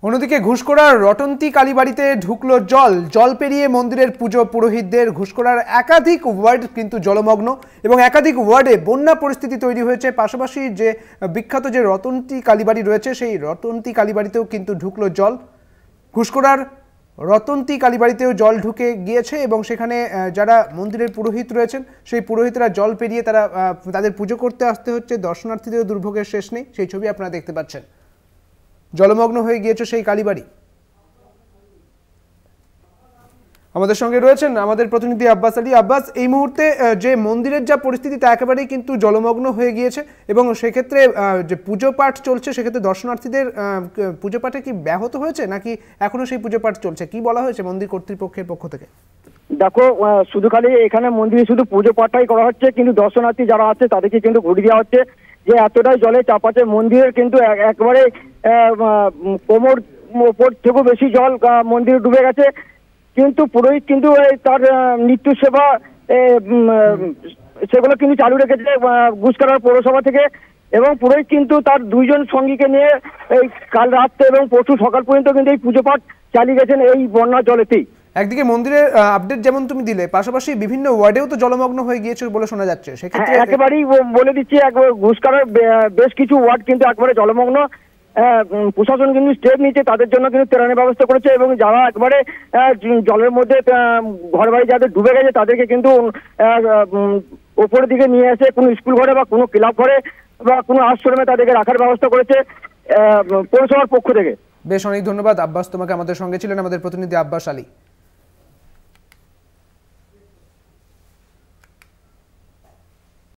অন্যদিকে ঘুষকোড়ার রটন্তী কালীবাড়িতে ঢুকলো জল পেরিয়ে মন্দিরের পুজো পুরোহিতদের। ঘুষকোড়ার একাধিক ওয়ার্ড কিন্তু জলমগ্ন এবং একাধিক ওয়ার্ডে বন্যা পরিস্থিতি তৈরি হয়েছে। পাশাপাশি যে বিখ্যাত যে রটন্তী কালীবাড়ি রয়েছে সেই রটন্তী কালীবাড়িতেও কিন্তু ঢুকলো জল। ঘুষকোড়ার রটন্তী কালীবাড়িতেও জল ঢুকে গিয়েছে এবং সেখানে যারা মন্দিরের পুরোহিত রয়েছেন সেই পুরোহিতরা জল পেরিয়ে তাদের পুজো করতে আসতে হচ্ছে। দর্শনার্থীদের দুর্ভোগের শেষ নেই, সেই ছবি আপনারা দেখতে পাচ্ছেন। জলমগ্ন হয়ে গিয়েছে সেই কালীবাড়ি। আমাদের সঙ্গে রয়েছেন আমাদের প্রতিনিধি আব্বাস আলী। আব্বাস, এই মুহূর্তে যে মন্দিরের যা পরিস্থিতি তা একেবারেই কিন্তু জলমগ্ন হয়ে গিয়েছে এবং সেক্ষেত্রে যে পুজো পাঠ চলছে সেক্ষেত্রে দর্শনার্থীদের পুজো পাঠে কি ব্যাহত হয়েছে নাকি এখনো সেই পুজো পাঠ চলছে? কি বলা হয়েছে মন্দির কর্তৃপক্ষের পক্ষ থেকে? দেখো, শুধু খালি এখানে মন্দিরে শুধু পুজো পাঠটাই করা হচ্ছে, কিন্তু দর্শনার্থী যারা আছে তাদেরকে কিন্তু ঘুরিয়ে দেওয়া হচ্ছে যে এতটাই জলে চাপাচ্ছে মন্দিরের কিন্তু একবারে কোমর ওপর থেকেও বেশি জল মন্দিরে ডুবে গেছে। কিন্তু পুরোহিত কিন্তু তার নিত্য সেবা সেগুলো কিন্তু চালু রেখেছে ঘুষকোড়া পৌরসভা থেকে, এবং পুরোহিত কিন্তু তার দুইজন সঙ্গীকে নিয়ে এই কাল রাত্রে এবং পরশু সকাল পর্যন্ত কিন্তু এই পুজো পাঠ চালিয়ে গেছেন এই বন্যার জলেতেই। একদিকে মন্দিরের আপডেট যেমন তুমি দিলে, পাশাপাশি বিভিন্ন ওয়ার্ডেও তো জলমগ্ন হয়ে গিয়েছে বলে শোনা যাচ্ছে। সেক্ষেত্রে একেবারেই বলে দিচ্ছি, ঘুষকোড়ার বেশ কিছু ওয়ার্ড কিন্তু একবারে জলমগ্ন। প্রশাসন কিন্তু স্টেপ নিচ্ছে, তাদের জন্য কিন্তু ত্রাণের ব্যবস্থা করেছে এবং যারা একবারে জলের মধ্যে ঘর বাড়ি যাদের ডুবে গেছে তাদেরকে কিন্তু ওপরের দিকে নিয়ে এসে কোনো স্কুল ঘরে বা কোনো ক্লাব ঘরে বা কোনো আশ্রমে তাদেরকে রাখার ব্যবস্থা করেছে পৌরসভার পক্ষ থেকে। বেশ, অনেক ধন্যবাদ আব্বাস, তোমাকে। আমাদের সঙ্গে ছিলেন আমাদের প্রতিনিধি আব্বাস আলী।